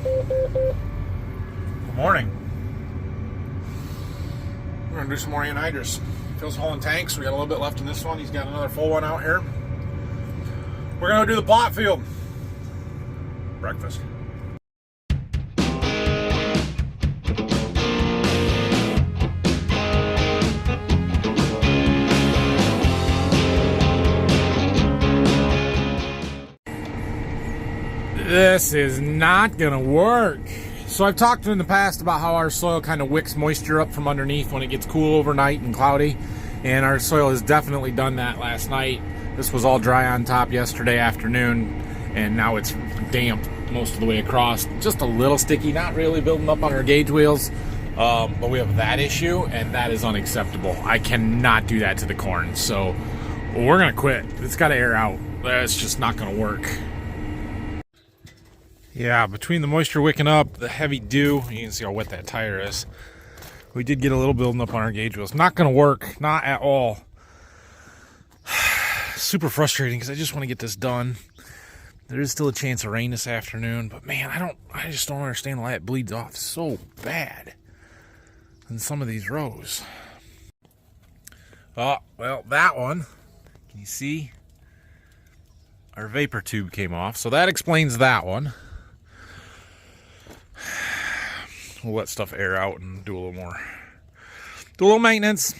Good morning. We're going to do some more anhydrous. Phil's hauling tanks. We got a little bit left in this one. He's got another full one out here. We're going to do the plot field. Breakfast. This is not gonna work. So I've talked in the past about how our soil kind of wicks moisture up from underneath when it gets cool overnight and cloudy, and our soil has definitely done that last night. This was all dry on top yesterday afternoon, and now it's damp most of the way across. Just a little sticky, not really building up on our gauge wheels, but we have that issue, and that is unacceptable. I cannot do that to the corn, so we're gonna quit. It's got to air out. That's just not gonna work. Yeah, between the moisture wicking up, the heavy dew, you can see how wet that tire is. We did get a little building up on our gauge wheels. Not going to work, not at all. Super frustrating because I just want to get this done. There is still a chance of rain this afternoon, but man, I just don't understand why it bleeds off so bad in some of these rows. Oh, well, that one, can you see? Our vapor tube came off, so that explains that one. We'll let stuff air out and do a little maintenance.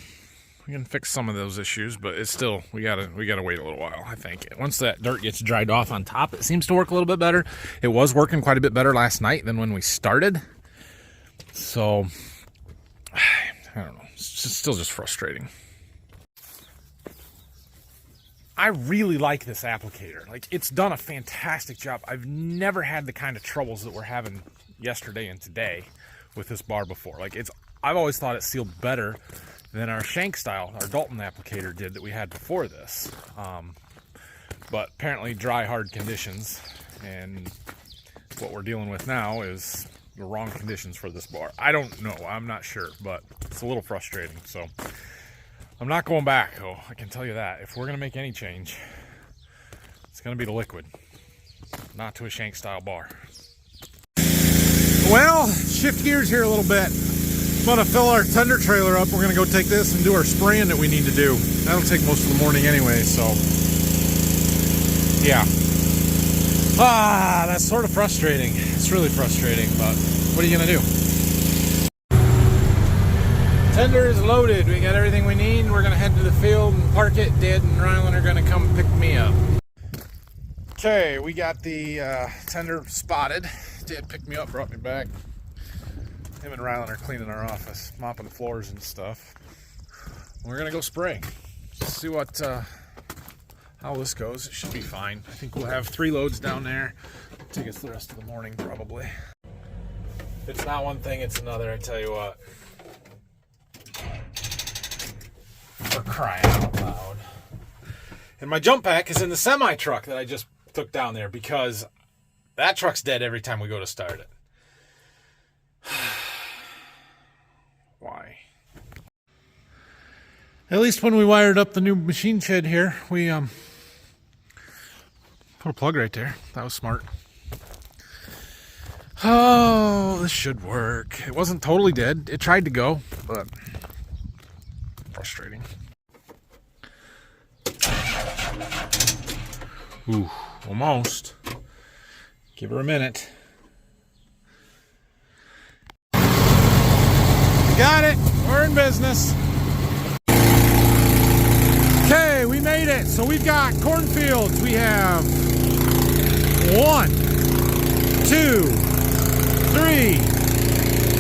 We can fix some of those issues, but it's still, we gotta wait a little while, I think. Once that dirt gets dried off on top, it seems to work a little bit better. It was working quite a bit better last night than when we started. So, I don't know. It's still just frustrating. I really like this applicator. Like, it's done a fantastic job. I've never had the kind of troubles that we're having yesterday and today with this bar before. Like, I've always thought it sealed better than our shank style, our Dalton applicator did that we had before this. But apparently dry, hard conditions, and what we're dealing with now is the wrong conditions for this bar. I don't know, I'm not sure, but it's a little frustrating. So I'm not going back, though, I can tell you that. If we're gonna make any change, it's gonna be to liquid, not to a shank style bar. Well, shift gears here a little bit. I'm gonna fill our tender trailer up. We're gonna go take this and do our spraying that we need to do. That'll take most of the morning anyway, so yeah. That's sort of frustrating. It's really frustrating, but what are you gonna do? Tender is loaded. We got everything we need. We're gonna head to the field and park it. Dad and Rylan are gonna come pick me up. Okay, we got the tender spotted. Dad picked me up, brought me back. Him and Rylan are cleaning our office, mopping the floors and stuff. We're gonna go spray. Just see what how this goes. It should be fine. I think we'll have 3 loads down there. It'll take us the rest of the morning probably. If it's not one thing, it's another, I tell you what. For crying out loud. And my jump pack is in the semi truck that I just took down there because that truck's dead every time we go to start it. Why? At least when we wired up the new machine shed here, we put a plug right there. That was smart. Oh, this should work. It wasn't totally dead. It tried to go, but frustrating. Ooh, almost. Give her a minute. Got it. We're in business. Okay, we made it. So we've got cornfields. We have 1, 2, 3,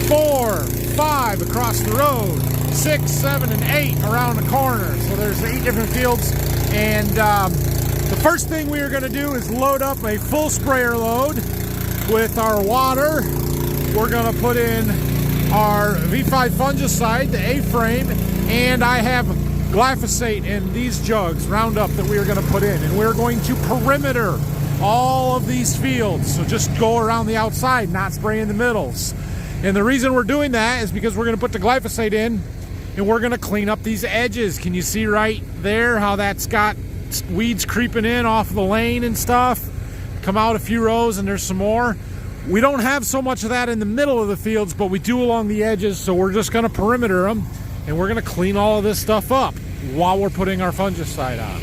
4, 5 across the road. 6, 7, and 8 around the corner. So there's 8 different fields. And the first thing we are going to do is load up a full sprayer load with our water. We're going to put in our V5 fungicide, the A-frame, and I have glyphosate in these jugs, Roundup, that we are going to put in. And we're going to perimeter all of these fields. So just go around the outside, not spray in the middles. And the reason we're doing that is because we're going to put the glyphosate in and we're going to clean up these edges. Can you see right there how that's got weeds creeping in off the lane and stuff? Come out a few rows and there's some more. We don't have so much of that in the middle of the fields, but we do along the edges, so we're just going to perimeter them, and we're going to clean all of this stuff up while we're putting our fungicide on.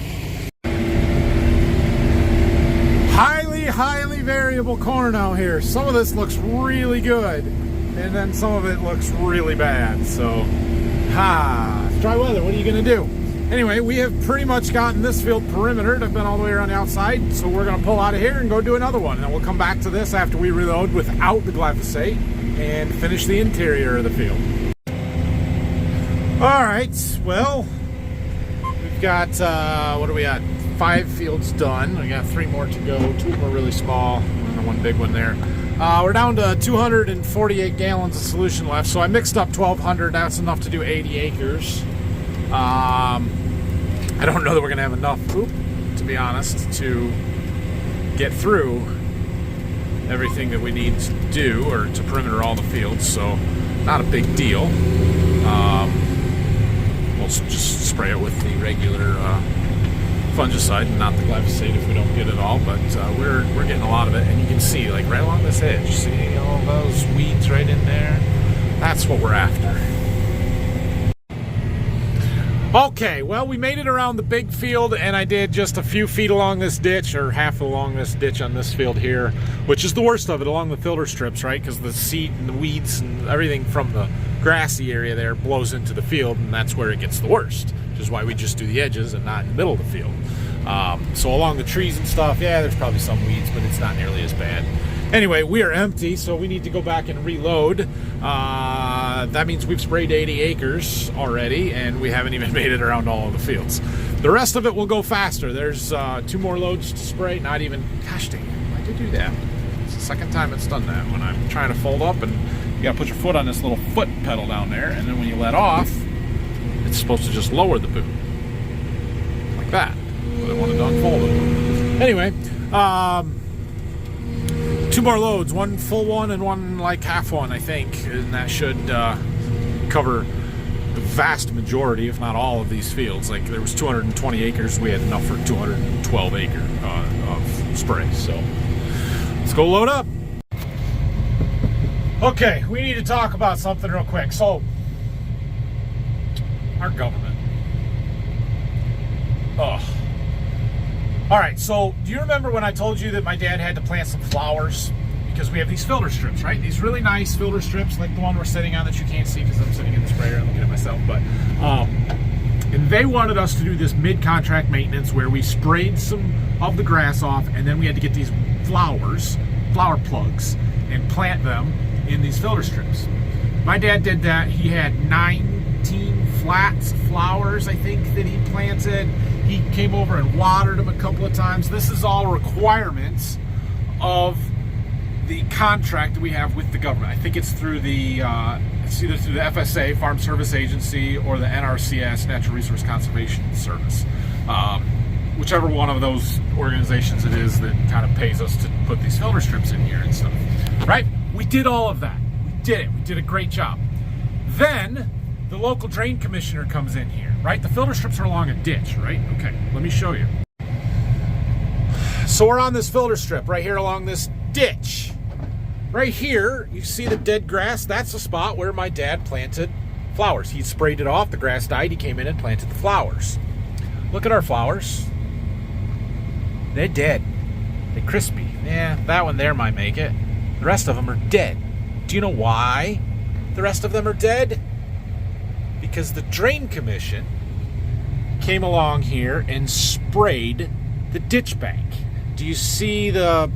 Highly variable corn out here. Some of this looks really good, and then some of it looks really bad. So, it's dry weather. What are you going to do? Anyway, we have pretty much gotten this field perimetered. I've been all the way around the outside, so we're going to pull out of here and go do another one. And then we'll come back to this after we reload without the glyphosate and finish the interior of the field. All right, well, we've got, what do we got? 5 fields done. We got 3 more to go. 2 of them are really small, and 1 big one there. We're down to 248 gallons of solution left, so I mixed up 1,200. That's enough to do 80 acres. I don't know that we're going to have enough poop, to be honest, to get through everything that we need to do or to perimeter all the fields, so not a big deal. We'll just spray it with the regular fungicide and not the glyphosate if we don't get it all, but we're getting a lot of it, and you can see, like, right along this edge, see all those weeds right in there? That's what we're after. Okay, well, we made it around the big field, and I did just a few feet along this ditch, or half along this ditch on this field here, which is the worst of it, along the filter strips, right? Because the seed and the weeds and everything from the grassy area there blows into the field, and that's where it gets the worst, which is why we just do the edges and not in the middle of the field. So along the trees and stuff, yeah, there's probably some weeds, but it's not nearly as bad. Anyway, we are empty, so we need to go back and reload. That means we've sprayed 80 acres already, and we haven't even made it around all of the fields. The rest of it will go faster. There's 2 more loads to spray. Not even, gosh dang it, why did I do that? It's the second time it's done that. When I'm trying to fold up, and you gotta put your foot on this little foot pedal down there, and then when you let off, it's supposed to just lower the boot. Like that. But I wanted to unfold it. Anyway, 2 more loads, 1 full one and 1 like half one, I think, and that should cover the vast majority, if not all, of these fields. Like, there was 220 acres, we had enough for 212 acre of spray. So let's go load up. Okay, we need to talk about something real quick. So, our government. Ugh. All right, so do you remember when I told you that my dad had to plant some flowers? Because we have these filter strips, right? These really nice filter strips, like the one we're sitting on that you can't see because I'm sitting in the sprayer and looking at myself. But, and they wanted us to do this mid-contract maintenance where we sprayed some of the grass off, and then we had to get these flower plugs, and plant them in these filter strips. My dad did that. He had 19 flats of flowers, I think, that he planted. He came over and watered them a couple of times. This is all requirements of the contract that we have with the government. I think it's through the, it's either through the FSA, Farm Service Agency, or the NRCS, Natural Resource Conservation Service. Whichever one of those organizations it is that kind of pays us to put these filter strips in here and stuff. Right? We did all of that. We did it. We did a great job. Then the local drain commissioner comes in here, right? The filter strips are along a ditch, right? Okay, let me show you. So we're on this filter strip right here along this ditch. Right here, you see the dead grass? That's the spot where my dad planted flowers. He sprayed it off, the grass died, he came in and planted the flowers. Look at our flowers. They're dead. They're crispy. Yeah, that one there might make it. The rest of them are dead. Do you know why the rest of them are dead? Because the Drain Commission came along here and sprayed the ditch bank. Do you see the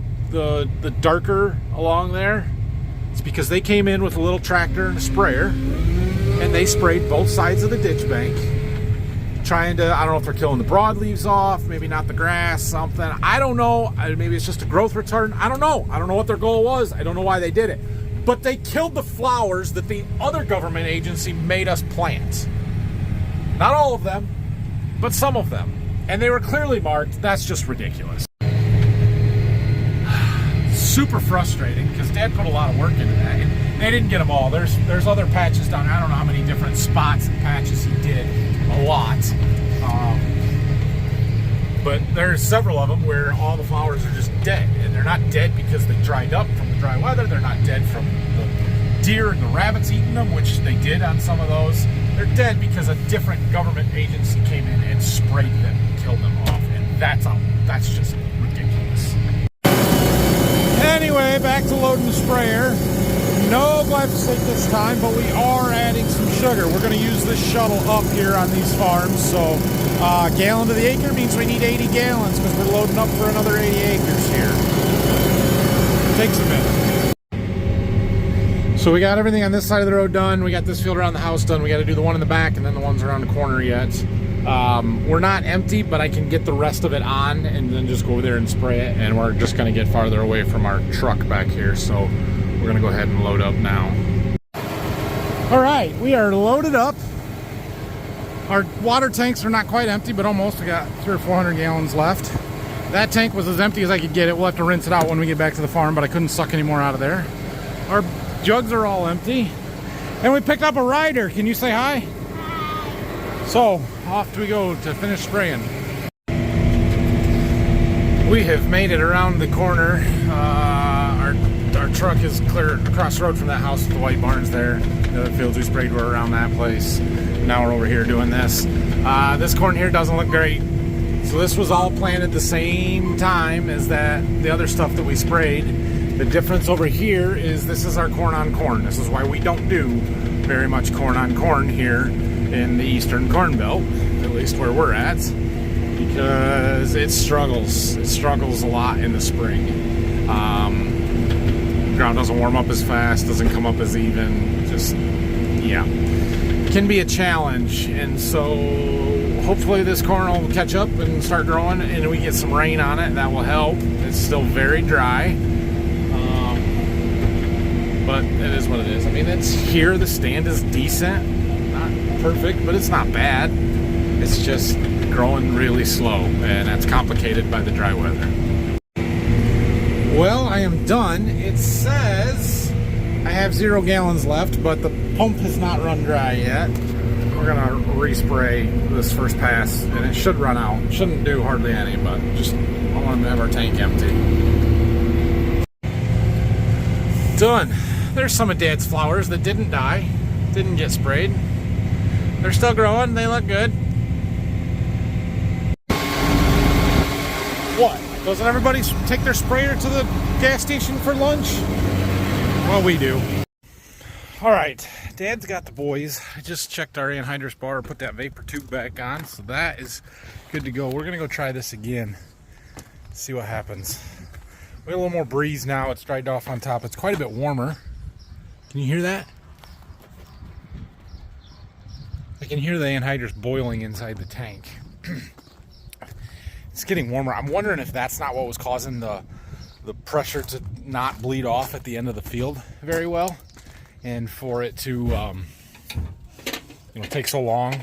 darker along there? It's because they came in with a little tractor and a sprayer, and they sprayed both sides of the ditch bank, trying to, I don't know if they're killing the broadleaves off, maybe not the grass, something. I don't know. Maybe it's just a growth retardant. I don't know. I don't know what their goal was. I don't know why they did it. But they killed the flowers that the other government agency made us plant. Not all of them, but some of them. And they were clearly marked. That's just ridiculous. Super frustrating because Dad put a lot of work into that. And they didn't get them all. There's other patches down there. I don't know how many different spots and patches he did. A lot. But there's several of them where all the flowers are just dead. And they're not dead because they dried up from the dry weather. They're not dead from the deer and the rabbits eating them, which they did on some of those. They're dead because a different government agency came in and sprayed them and killed them off. And that's just ridiculous. Anyway, back to loading the sprayer. No glyphosate this time, but we are adding some sugar. We're going to use this shuttle up here on these farms. So a gallon to the acre means we need 80 gallons because we're loading up for another 80 acres here. Takes a minute. So we got everything on this side of the road done. We got this field around the house done. We got to do the one in the back and then the ones around the corner yet. We're not empty, but I can get the rest of it on and then just go over there and spray it. And we're just going to get farther away from our truck back here. So we're going to go ahead and load up now. All right, we are loaded up. Our water tanks are not quite empty, but almost. We got 300 or 400 gallons left. That tank was as empty as I could get it. We'll have to rinse it out when we get back to the farm, but I couldn't suck any more out of there. Our jugs are all empty. And we picked up a rider. Can you say hi? Hi. So, off we go to finish spraying. We have made it around the corner. Our truck is clear across the road from that house with the white barns there. The other fields we sprayed were around that place. Now we're over here doing this. This corn here doesn't look great. So this was all planted the same time as the other stuff that we sprayed. The difference over here is this is our corn on corn. This is why we don't do very much corn on corn here in the Eastern Corn Belt, at least where we're at, because it struggles. It struggles a lot in the spring. Ground doesn't warm up as fast, doesn't come up as even, just, yeah. Can be a challenge, and so hopefully this corn will catch up and start growing and we get some rain on it. That will help. It's still very dry, but it is what it is. I mean, it's here. The stand is decent, not perfect, but it's not bad. It's just growing really slow, and that's complicated by the dry weather. Well, I am done. It says I have 0 gallons left, but the pump has not run dry yet. We're gonna respray this first pass, and it should run out. It shouldn't do hardly any, but just I want to have our tank empty. Done. There's some of Dad's flowers that didn't die, didn't get sprayed. They're still growing. They look good. What? Doesn't everybody take their sprayer to the gas station for lunch? Well, we do. All right, Dad's got the boys. I just checked our anhydrous bar, put that vapor tube back on, so that is good to go. We're gonna go try this again, see what happens. We have a little more breeze now. It's dried off on top. It's quite a bit warmer. Can you hear that? I can hear the anhydrous boiling inside the tank. It's getting warmer. I'm wondering if that's not what was causing the pressure to not bleed off at the end of the field very well, and for it to take so long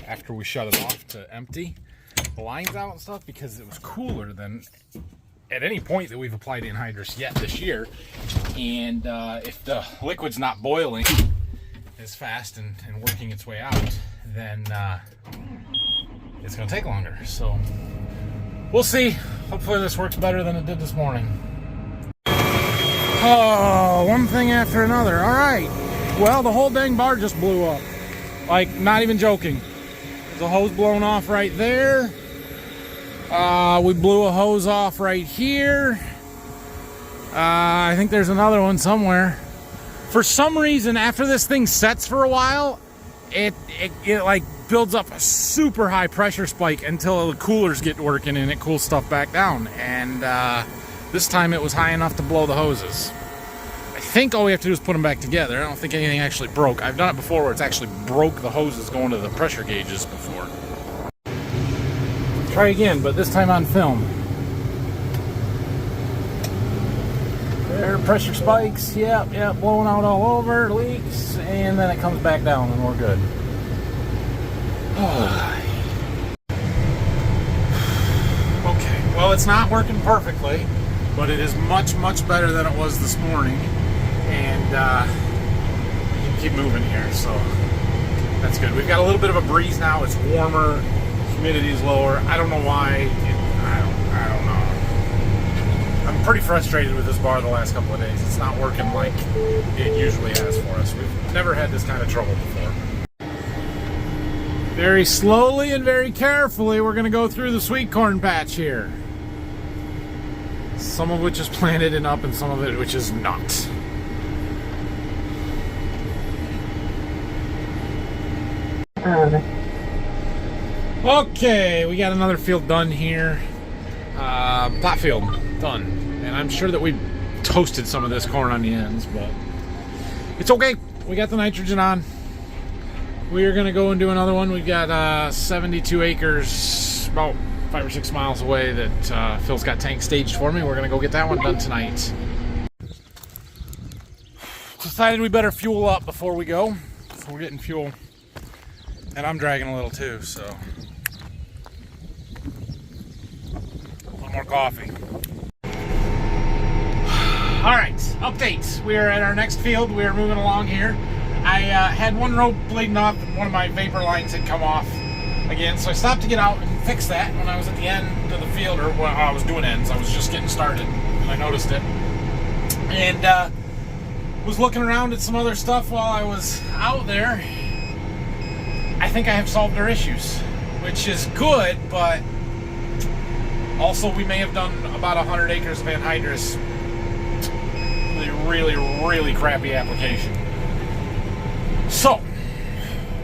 after we shut it off to empty the lines out and stuff, because it was cooler than at any point that we've applied anhydrous yet this year. And if the liquid's not boiling as fast and working its way out, then it's going to take longer. So we'll see. Hopefully this works better than it did this morning. Oh, one thing after another. All right. Well, the whole dang bar just blew up. Like, not even joking. There's a hose blown off right there. We blew a hose off right here. I think there's another one somewhere. For some reason, after this thing sets for a while, it like builds up a super high pressure spike until the coolers get working and it cools stuff back down. And this time it was high enough to blow the hoses. I think all we have to do is put them back together. I don't think anything actually broke. I've done it before where it's actually broke the hoses going to the pressure gauges before. Try again, but this time on film. There, pressure spikes, yep, blowing out all over, leaks, and then it comes back down and we're good. Okay, well, it's not working perfectly, but it is much, much better than it was this morning, and we can keep moving here, so that's good. We've got a little bit of a breeze now. It's warmer, humidity is lower. I don't know why. I'm pretty frustrated with this bar the last couple of days. It's not working like it usually has for us. We've never had this kind of trouble before. Very slowly and very carefully, we're going to go through the sweet corn patch here. Some of which is planted and up, and some of it which is not. Okay, we got another field done here. Plot field done. And I'm sure that we toasted some of this corn on the ends, but it's okay. We got the nitrogen on. We are going to go and do another one. We've got 72 acres, about 5 or 6 miles away, that Phil's got tank staged for me. We're going to go get that one done tonight. Decided we better fuel up before we go. So we're getting fuel. And I'm dragging a little too, so. A little more coffee. Alright, update. We are at our next field. We are moving along here. I had one rope bleeding off, and one of my vapor lines had come off again, so I stopped to get out and fix that when I was at the end of the field, or when I was doing ends. I was just getting started, and I noticed it. And was looking around at some other stuff while I was out there. I think I have solved their issues, which is good, but also we may have done about 100 acres of anhydrous. Really, really crappy application. So,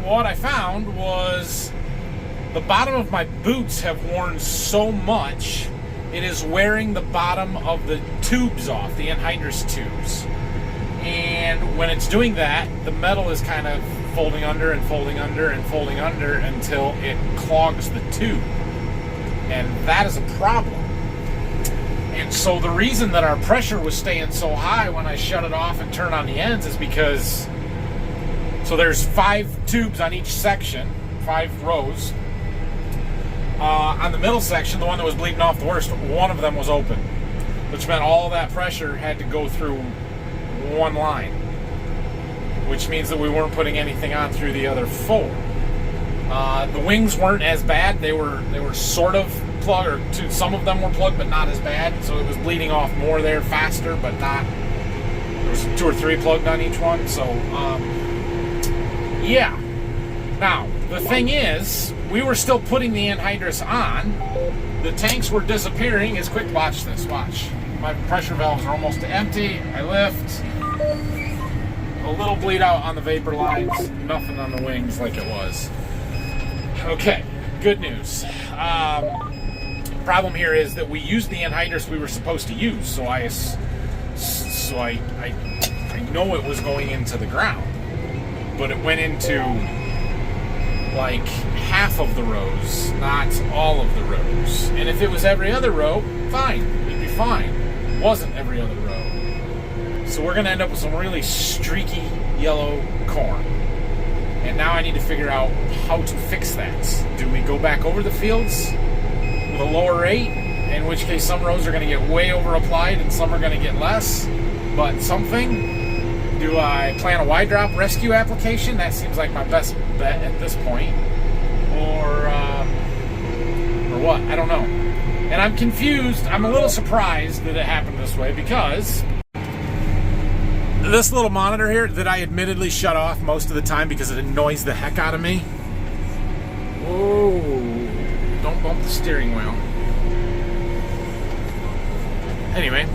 what I found was the bottom of my boots have worn so much, it is wearing the bottom of the tubes off, the anhydrous tubes. And when it's doing that, the metal is kind of folding under and folding under and folding under until it clogs the tube. And that is a problem. And so the reason that our pressure was staying so high when I shut it off and turn on the ends is because, so there's 5 tubes on each section, 5 rows. On the middle section, the one that was bleeding off the worst, one of them was open, which meant all that pressure had to go through one line, which means that we weren't putting anything on through the other 4. The wings weren't as bad. They were sort of plugged, or some of them were plugged, but not as bad. So it was bleeding off more there faster, but not. There was 2 or 3 plugged on each one. So yeah. Now the thing is, we were still putting the anhydrous on. The tanks were disappearing. As quick, watch this. Watch. My pressure valves are almost empty. I lift. A little bleed out on the vapor lines. Nothing on the wings like it was. Okay, good news. Problem here is that we used the anhydrous we were supposed to use, so I know it was going into the ground, but it went into like half of the rows, not all of the rows. And if it was every other row, fine, it'd be fine. It wasn't every other row, so we're gonna end up with some really streaky yellow corn. And now I need to figure out how to fix that. Do we go back over the fields with a lower rate, in which case some rows are going to get way over applied and some are going to get less, but something? Do I plan a wide drop rescue application? That seems like my best bet at this point. Or what? I don't know. And I'm confused. I'm a little surprised that it happened this way, because this little monitor here that I admittedly shut off most of the time because it annoys the heck out of me. Whoa, don't bump the steering wheel. Anyway,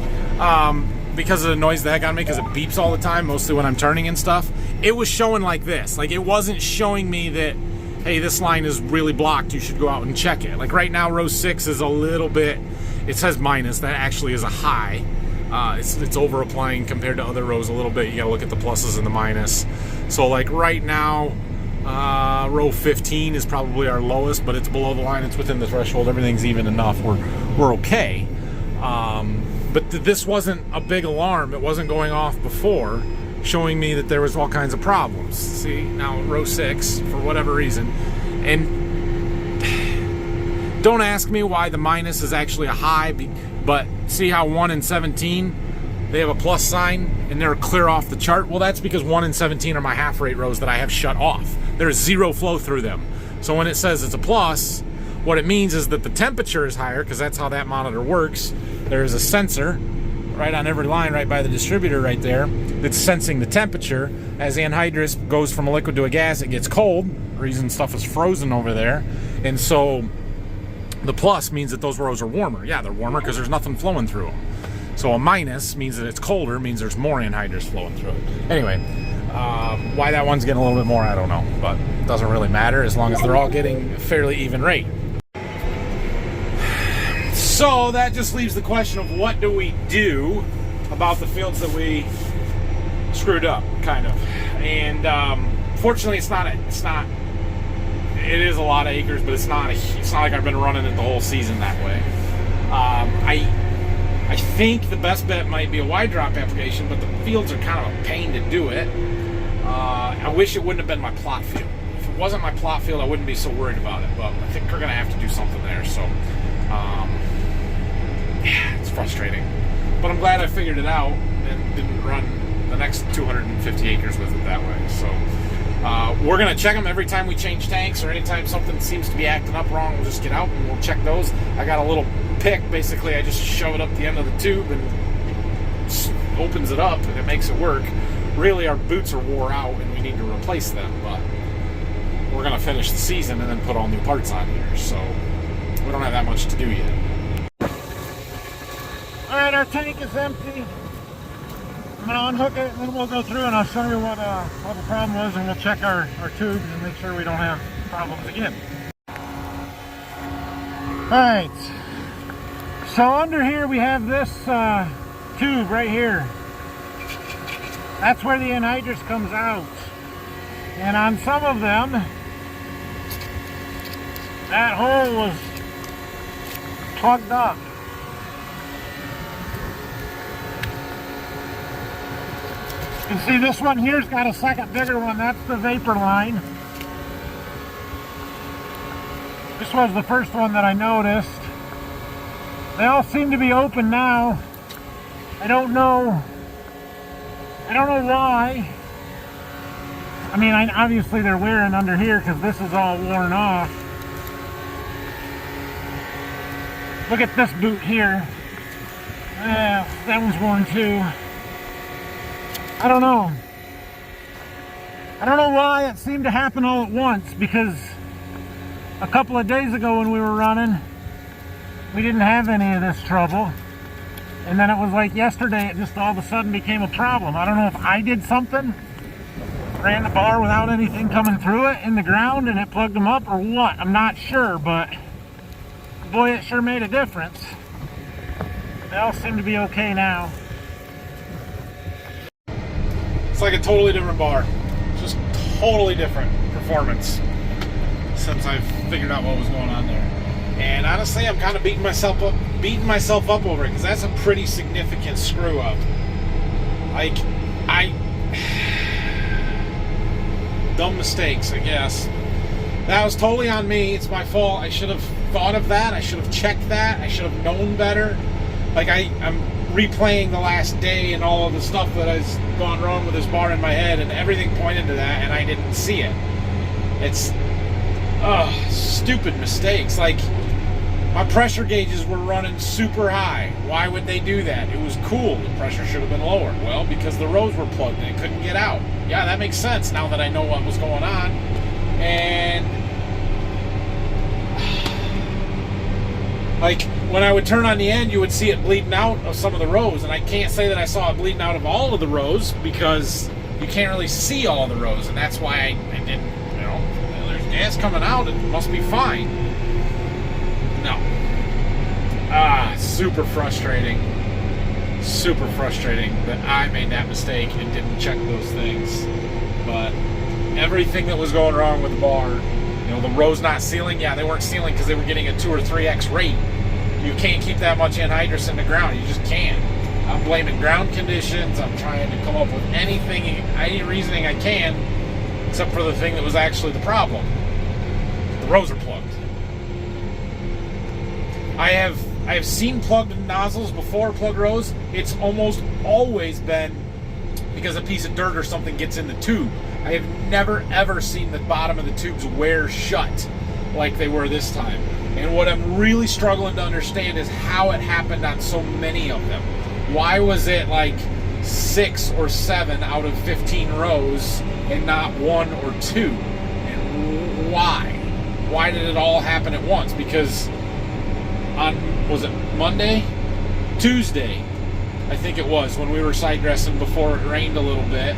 because it annoys the heck out of me because it beeps all the time, mostly when I'm turning and stuff, it was showing like this. Like, it wasn't showing me that, hey, this line is really blocked, you should go out and check it. Like right now, row 6 is a little bit, it says minus, that actually is a high. It's over applying compared to other rows a little bit. You gotta look at the pluses and the minus. So like right now, row 15 is probably our lowest, but it's below the line, it's within the threshold, everything's even enough, we're okay. But this wasn't a big alarm, it wasn't going off before, showing me that there was all kinds of problems. See, now row 6, for whatever reason, and don't ask me why the minus is actually a high, but see how 1 and 17, they have a plus sign and they're clear off the chart? Well, that's because 1 and 17 are my half rate rows that I have shut off. There's zero flow through them. So when it says it's a plus, What it means is that the temperature is higher, because that's how that monitor works. There's a sensor right on every line right by the distributor right there that's sensing the temperature. As the anhydrous goes from a liquid to a gas, it gets cold. The reason stuff is frozen over there. And so the plus means that those rows are warmer. Yeah, they're warmer because there's nothing flowing through them. So a minus means that it's colder, means there's more anhydrous flowing through it. Anyway, why that one's getting a little bit more, I don't know. But it doesn't really matter as long as they're all getting a fairly even rate. So that just leaves the question of what do we do about the fields that we screwed up, kind of. And fortunately, it is a lot of acres, but it's not like I've been running it the whole season that way. I think the best bet might be a wide drop application, but the fields are kind of a pain to do it. I wish it wouldn't have been my plot field. If it wasn't my plot field, I wouldn't be so worried about it, but I think we're going to have to do something there. So yeah, it's frustrating, but I'm glad I figured it out and didn't run the next 250 acres with it that way. So we're going to check them every time we change tanks, or anytime something seems to be acting up wrong. We'll just get out and we'll check those. I got a little pick. Basically, I just shove it up the end of the tube and opens it up, and it makes it work. Really, our boots are wore out and we need to replace them, but we're going to finish the season and then put all new parts on here, so we don't have that much to do yet. Alright, our tank is empty. I'm going to unhook it, and then we'll go through and I'll show you what the problem was, and we'll check our tubes and make sure we don't have problems again. Alright, so under here we have this tube right here. That's where the anhydrous comes out. And on some of them, that hole was plugged up. You can see this one here's got a second bigger one. That's the vapor line. This was the first one that I noticed. They all seem to be open now. I don't know why. I mean, obviously they're wearing under here because this is all worn off. Look at this boot here. That one's worn too. I don't know. I don't know why it seemed to happen all at once, because a couple of days ago when we were running, we didn't have any of this trouble. And then it was like yesterday, it just all of a sudden became a problem. I don't know if I did something, ran the bar without anything coming through it in the ground and it plugged them up, or what. I'm not sure, but boy, it sure made a difference. They all seem to be okay now. It's like a totally different bar. Just totally different performance since I've figured out what was going on there. And honestly, I'm kind of beating myself up over it, because that's a pretty significant screw up. Like, dumb mistakes, I guess. That was totally on me. It's my fault. I should have thought of that. I should have checked that. I should have known better. Like, I'm replaying the last day and all of the stuff that has gone wrong with this bar in my head, and everything pointed to that, and I didn't see it. It's stupid mistakes. Like, my pressure gauges were running super high. Why would they do that? It was cool. The pressure should have been lower. Well, because the rows were plugged and it couldn't get out. Yeah, that makes sense now that I know what was going on. And like, when I would turn on the end, you would see it bleeding out of some of the rows, and I can't say that I saw it bleeding out of all of the rows, because you can't really see all of the rows, and that's why I didn't, you know, there's gas coming out, it must be fine. No. Super frustrating that I made that mistake and didn't check those things. But everything that was going wrong with the bar, you know, the rows not sealing, yeah, they weren't sealing because they were getting a 2 or 3x rate. You can't keep that much anhydrous in the ground. You just can't. I'm blaming ground conditions. I'm trying to come up with any reasoning I can, except for the thing that was actually the problem. The rows are plugged. I have seen plugged nozzles before, plugged rows. It's almost always been because a piece of dirt or something gets in the tube. I have never ever seen the bottom of the tubes wear shut. like they were this time. And what I'm really struggling to understand is how it happened on so many of them. Why was it like 6 or 7 out of 15 rows and not 1 or 2? And why? Why did it all happen at once? Because on, was it Monday? Tuesday, I think it was, when we were side dressing before it rained a little bit,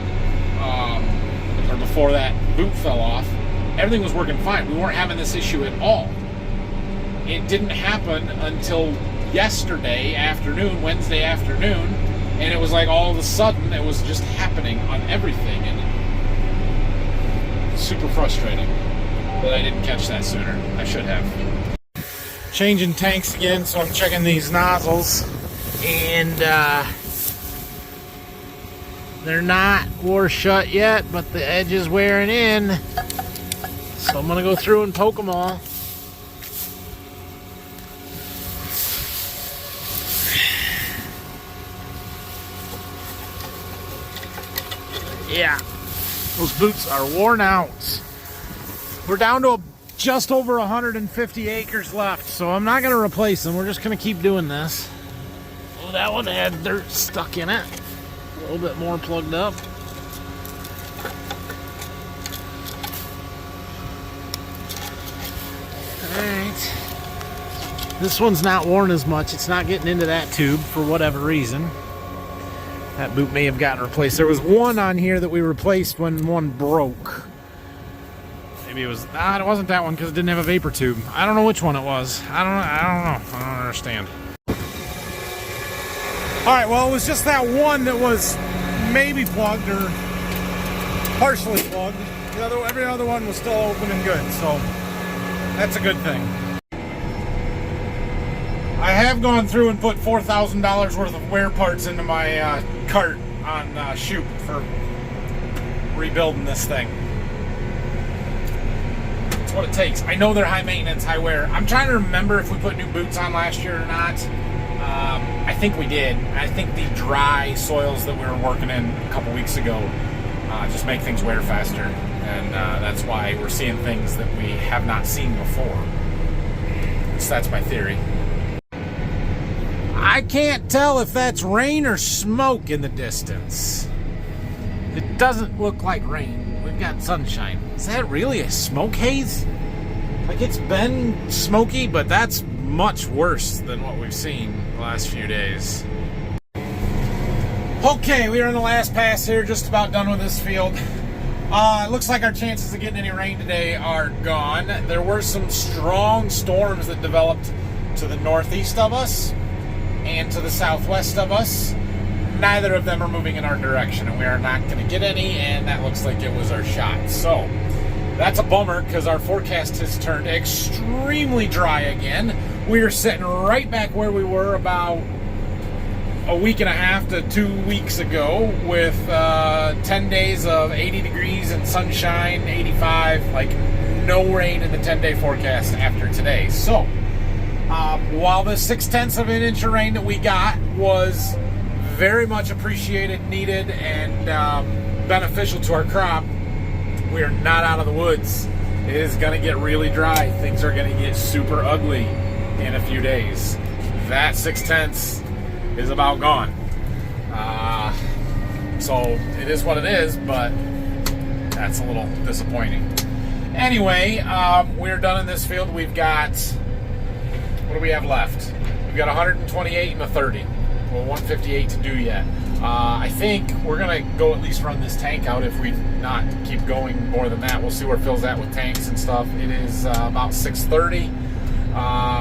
or before that boot fell off, everything was working fine. We weren't having this issue at all. It didn't happen until yesterday afternoon, Wednesday afternoon, and it was like all of a sudden it was just happening on everything, and it's super frustrating that I didn't catch that sooner. I should have. Changing tanks again, so I'm checking these nozzles, and they're not wore shut yet, but the edge is wearing in, so I'm gonna go through and poke them all. Yeah, those boots are worn out. We're down to just over 150 acres left, so I'm not going to replace them. We're just going to keep doing this. Oh, that one had dirt stuck in it. A little bit more plugged up. Alright. This one's not worn as much. It's not getting into that tube for whatever reason. That boot may have gotten replaced. There was one on here that we replaced when one broke. Maybe it was... it wasn't that one because it didn't have a vapor tube. I don't know which one it was. I don't know. I don't understand. Alright, well, it was just that one that was maybe plugged or partially plugged. Every other one was still open and good, so that's a good thing. I have gone through and put $4,000 worth of wear parts into my cart on Shoot for rebuilding this thing. It's what it takes. I know they're high maintenance, high wear. I'm trying to remember if we put new boots on last year or not. I think we did. I think the dry soils that we were working in a couple weeks ago just make things wear faster. And that's why we're seeing things that we have not seen before. So that's my theory. I can't tell if that's rain or smoke in the distance. It doesn't look like rain. We've got sunshine. Is that really a smoke haze? Like, it's been smoky, but that's much worse than what we've seen the last few days. Okay, we are in the last pass here, just about done with this field. It looks like our chances of getting any rain today are gone. There were some strong storms that developed to the northeast of us and to the southwest of us. Neither of them are moving in our direction, and we are not going to get any, and that looks like it was our shot. So that's a bummer, because our forecast has turned extremely dry again. We are sitting right back where we were about a week and a half to 2 weeks ago, with 10 days of 80 degrees and sunshine, 85, like no rain in the 10-day forecast after today. So while the 0.6 of an inch of rain that we got was very much appreciated, needed, and beneficial to our crop, we are not out of the woods. It is going to get really dry. Things are going to get super ugly in a few days. That 0.6 is about gone. So it is what it is, but that's a little disappointing. Anyway, we're done in this field. We've got... what do we have left? We've got 128 and a 30. Well, 158 to do yet. I think we're going to go at least run this tank out if we not keep going more than that. We'll see where Phil's at with tanks and stuff. It is about 6:30.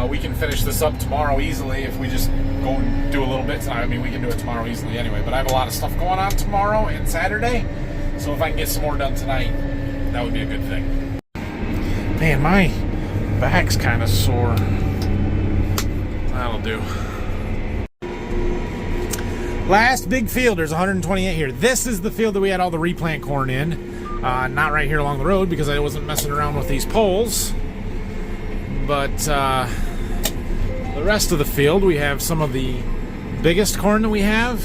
We can finish this up tomorrow easily if we just go and do a little bit tonight. I mean, we can do it tomorrow easily anyway, but I have a lot of stuff going on tomorrow and Saturday. So if I can get some more done tonight, that would be a good thing. Man, my back's kind of sore. That'll do. Last big field, there's 128 here. This is the field that we had all the replant corn in. Not right here along the road because I wasn't messing around with these poles. But the rest of the field, we have some of the biggest corn that we have.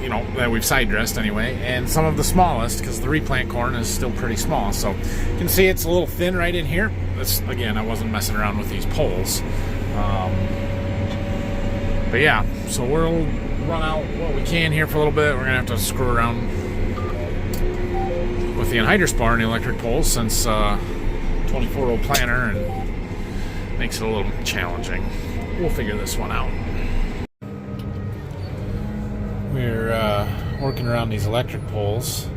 that we've side dressed anyway, and some of the smallest, because the replant corn is still pretty small. So you can see it's a little thin right in here. This, again, I wasn't messing around with these poles. But yeah, so we'll run out what we can here for a little bit. We're gonna have to screw around with the anhydrous bar and the electric poles, since 24-row planter, and makes it a little challenging. We'll figure this one out. We're working around these electric poles.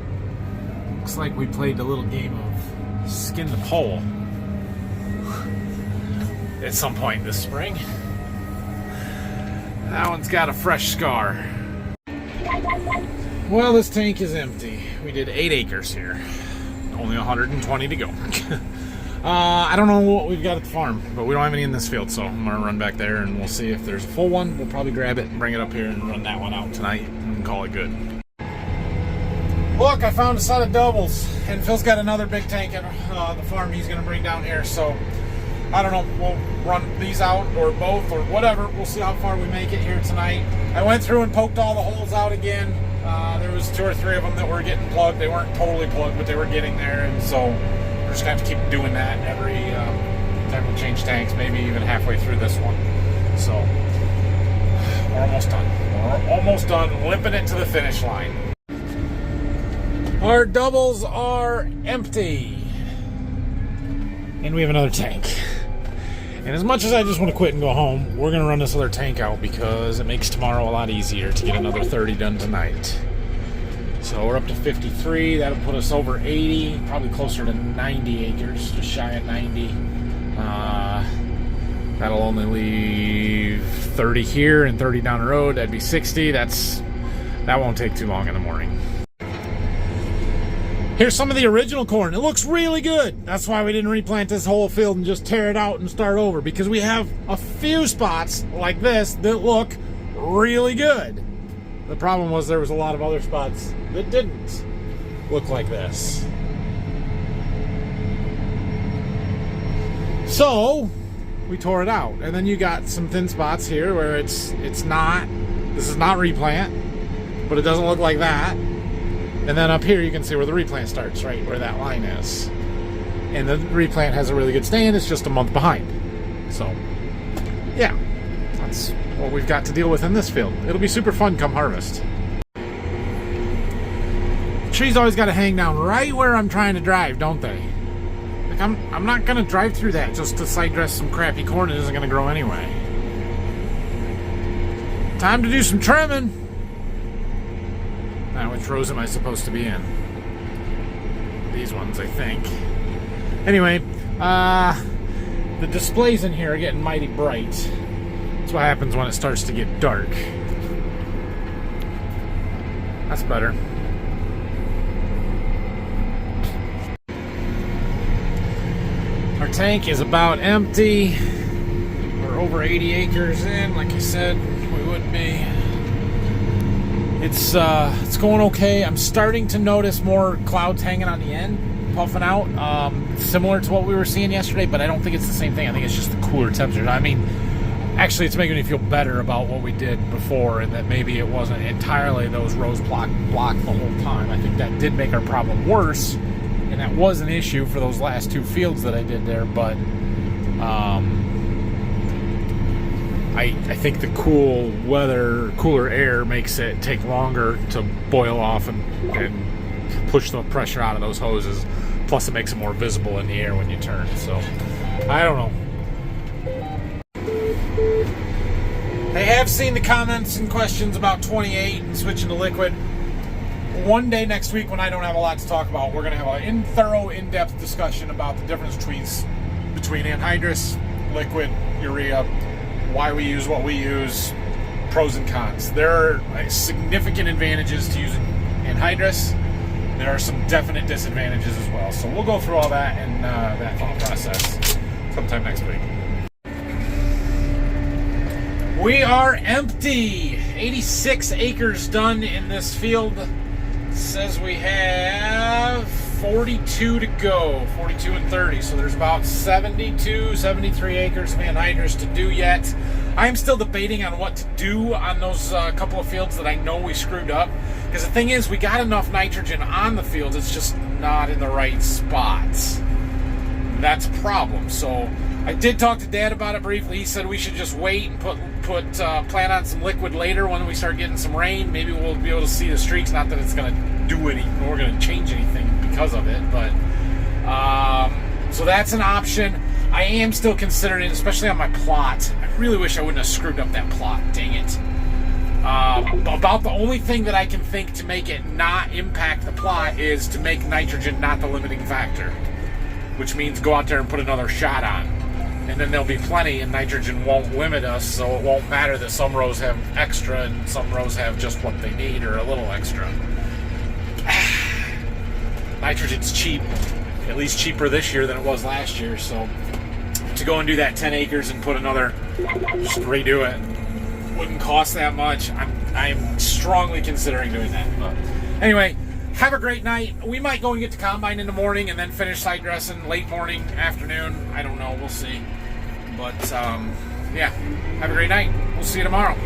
Looks like we played the little game of skin the pole at some point this spring. That one's got a fresh scar. Well, this tank is empty. We did 8 acres here. Only 120 to go. I don't know what we've got at the farm, but we don't have any in this field, so I'm gonna run back there and we'll see if there's a full one. We'll probably grab it and bring it up here and run that one out tonight and call it good. Look, I found a set of doubles, and Phil's got another big tank at the farm he's gonna bring down here, so I don't know, we'll run these out or both or whatever. We'll see how far we make it here tonight. I went through and poked all the holes out again. There was 2 or 3 of them that were getting plugged. They weren't totally plugged, but they were getting there, and so we're just gonna have to keep doing that every time we change tanks, maybe even halfway through this one. So we're almost done. We're almost done, limping it to the finish line. Our doubles are empty, and we have another tank. And as much as I just want to quit and go home, we're going to run this other tank out because it makes tomorrow a lot easier to get another 30 done tonight. So we're up to 53. That'll put us over 80, probably closer to 90 acres, just shy of 90. That'll only leave 30 here and 30 down the road. That'd be 60. That won't take too long in the morning. Here's some of the original corn. It looks really good. That's why we didn't replant this whole field and just tear it out and start over, because we have a few spots like this that look really good. The problem was there was a lot of other spots that didn't look like this. So we tore it out, and then you got some thin spots here where this is not replant, but it doesn't look like that. And then up here you can see where the replant starts, right where that line is. And the replant has a really good stand. It's just a month behind. So, yeah, that's what we've got to deal with in this field. It'll be super fun come harvest. Trees always got to hang down right where I'm trying to drive, don't they? Like I'm not going to drive through that just to side dress some crappy corn that isn't going to grow anyway. Time to do some trimming. Now, which rows am I supposed to be in? These ones, I think. Anyway, the displays in here are getting mighty bright. That's what happens when it starts to get dark. That's better. Our tank is about empty. We're over 80 acres in, like I said we would be. It's going okay. I'm starting to notice more clouds hanging on the end, puffing out, similar to what we were seeing yesterday, but I don't think it's the same thing. I think it's just the cooler temperature. I mean, actually, it's making me feel better about what we did before, and that maybe it wasn't entirely those rows blocked the whole time. I think that did make our problem worse, and that was an issue for those last 2 fields that I did there, but I think the cooler air makes it take longer to boil off and push the pressure out of those hoses. Plus, it makes it more visible in the air when you turn. So, I don't know. I have seen the comments and questions about 28 and switching to liquid. One day next week, when I don't have a lot to talk about, we're going to have a thorough, in-depth discussion about the difference between anhydrous, liquid, urea, why we use what we use, pros and cons. There are significant advantages to using anhydrous. There are some definite disadvantages as well. So we'll go through all that and that thought process sometime next week. We are empty. 86 acres done in this field. It says we have 42 to go, 42 and 30. So there's about 72, 73 acres of anhydrous to do yet. I am still debating on what to do on those couple of fields that I know we screwed up. Because the thing is, we got enough nitrogen on the fields, it's just not in the right spots. That's a problem. So I did talk to Dad about it briefly. He said we should just wait and plan on some liquid later when we start getting some rain. Maybe we'll be able to see the streaks. Not that it's going to do anything, or going to change anything because of it, but so that's an option. I am still considering it, especially on my plot. I really wish I wouldn't have screwed up that plot. Dang it. About the only thing that I can think to make it not impact the plot is to make nitrogen not the limiting factor, which means go out there and put another shot on, and then there'll be plenty and nitrogen won't limit us, so it won't matter that some rows have extra and some rows have just what they need or a little extra. Nitrogen's cheap, at least cheaper this year than it was last year, so to go and do that 10 acres and put another, just redo it, wouldn't cost that much. I'm strongly considering doing that. But anyway, have a great night. We might go and get to combine in the morning and then finish side dressing late morning, afternoon. I don't know. We'll see. But yeah, have a great night. We'll see you tomorrow.